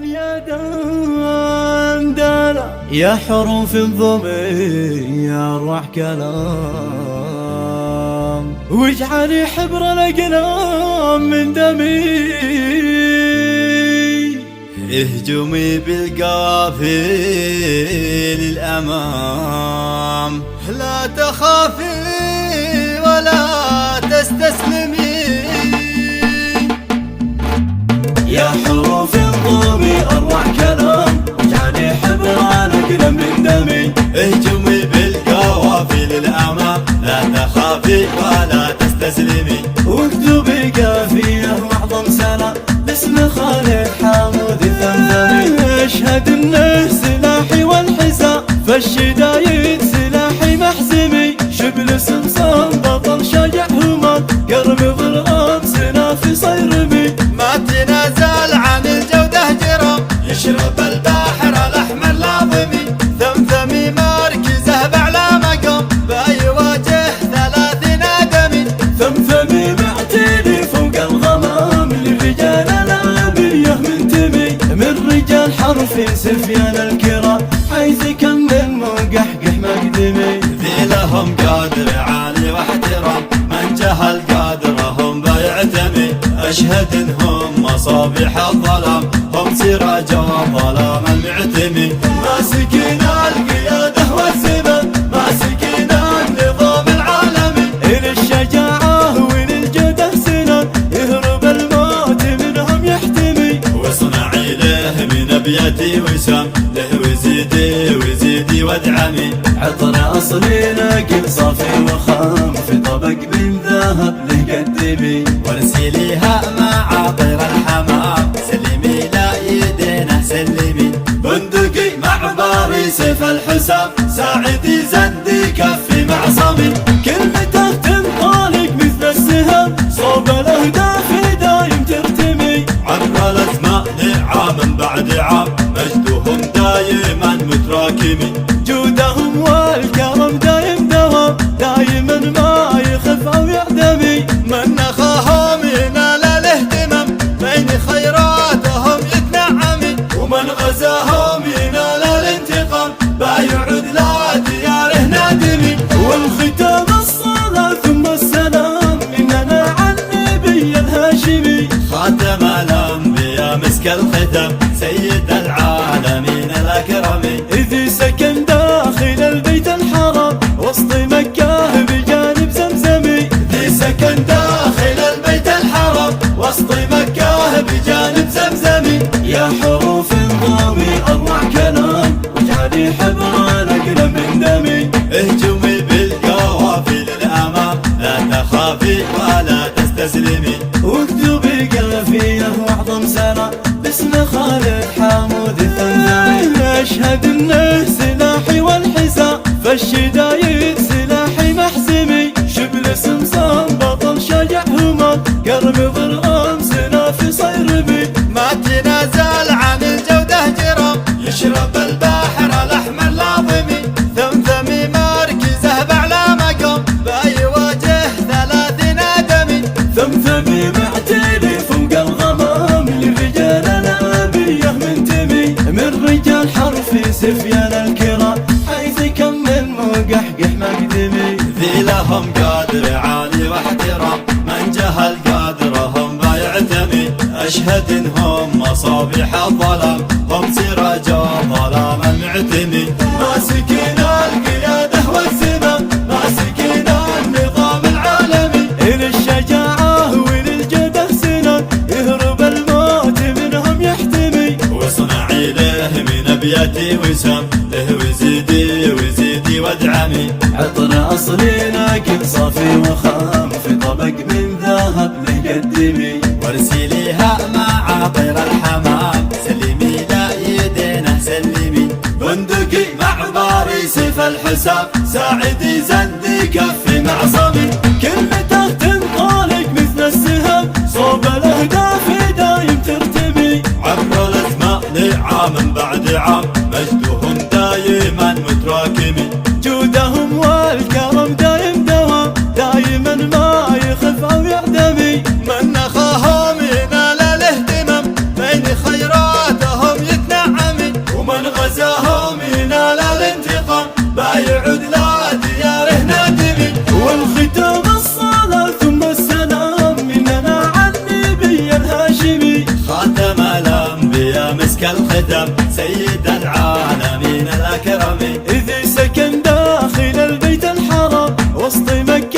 يا دندنة يا حروف الضمي يا روح كلام، واجعلي حبر الأقلام من دمي. اهجمي بالقافي للأمام، لا تخافي ولا تستسلمي. يا حروف الضمي أروع كلام، واجعلي حبر الأقلام من دمي. اهجمي بالقوافي للأمام، لا تخافي ولا تستسلمي. واكتبي قافية وأعظم سلام باسم خالد حامود الثمثمي. اشهد انه سلاحي والحسام، فالشدايد سلاحي محزمي. شبل سمسام بطل شجع همام، قرب ضرغام سنافي صيرمي. ما تنازل عن الجودة جرام، يشرب البحر الأحمر لاظمي. ثمثمي مركزه بأعلى مقام، بيواجه 30 آدمي. ثمثمي معتلي فوق الغمام، للرجال الأبية منتمي. من رجال حرفي سفيان الكرام، حيث كمل مقحقح مقدمي. ذي لهم قدر عالي واحترام، من جهل قدرهم بيعتمي. أشهد إنهم مصابيح الظلام، هم سراج الظلام المعتمي. ماسكين القيادة والزمام، ماسكين النظام العالمي. إلى الشجاعة وللجدة سنان، يهرب الموت منهم يحتمي. واصنعي له من أبياتي وسام، له وزيدي وزيدي وادعمي. عطر أصلي نقي صافي وخام، في طبق من ذهب له قدمي. وارسليها مع طير الحمام، سلمي لا يدينه سلمي. بندقي مع باري سيف الحسام، ساعدي زندي كفي معصمي. كلمته تنطلق مثل السهام، صوب الأهداف دايم ترتمي. عبر الأزمان عام بعد عام، مجدهم دايما متراكمي. جودهم والكرم دايم دوام، دايما ما يخف أو يعدمي. من نخاهم ينال الاهتمام، بين خيراتهم يتنعمي. ومن غزاهم ينال الانتقام، بايعد لا دياره نادمي. والختام الصلاة ثم السلام، إننا عن النبي الهاشمي. خاتم الأنبياء مسك الختم، سيد العالمين الأكرمي. إذ سكن داخل البيت الحرام، وسط مكة بجانب زمزمي. ذي سكن داخل البيت الحرام، وسط مكة بجانب زمزمي. يا حروف الضمي أروع كلام، واجعلي حبر الأقلام من دمي. اهجمي بالقوافي للأمام، لا تخافي ولا تستسلمي. واكتبي قافية وأعظم سلام باسم خالد حامود الثمثمي. أشهد إنه سلاحي والحسام، فالشدايد سلاحي محزمي. شبل سمسام بطل شجع همام، قرب ضرغام سنافي صيرمي. ما تنازل عن الجودة جرام، يشرب البحر الأحمر لاظمي. ثمثمي مركزه بأعلى مقام، بيواجه 30 آدمي. ثمثمي معتلي فوق الغمام، للرجال الأبية منتمي. من رجال حرفي سفيان الكرام، حيث كمل مقحقح مقدمي. ذي لهم قدر عالي واحترام، من جهل قدرهم بيعتمي. أشهد إنهم مصابيح الظلام، هم سراج الظلام المعتمي. ماسكين القيادة والزمام، ماسكين النظام العالمي. إلى الشجاعة وللجدة سنان، يهرب الموت منهم يحتمي. واصنعي له من أبياتي وسام، له وزيدي وزيدي وادعمي. عطر أصلي نقي صافي وخام، في طبق من ذهب له قدمي. وارسليها مع طير الحمام، سلمي لا يدينه سلمي. بندقي مع باري سيف الحسام، ساعدي زندي كفي معصمي. كلمته تنطلق مثل السهام، صوب الأهداف دايم ترتمي. عبر الأزمان عام بعد عام، مجدهم دايما متراكمي. جودهم والكرم دايم دوام، دايما ما يخف أو يعدمي. من نخاهم ينال الاهتمام، بين خيراتهم الختم سيد العالمين الأكرم، إذ سكن داخل البيت الحرام وسط مكة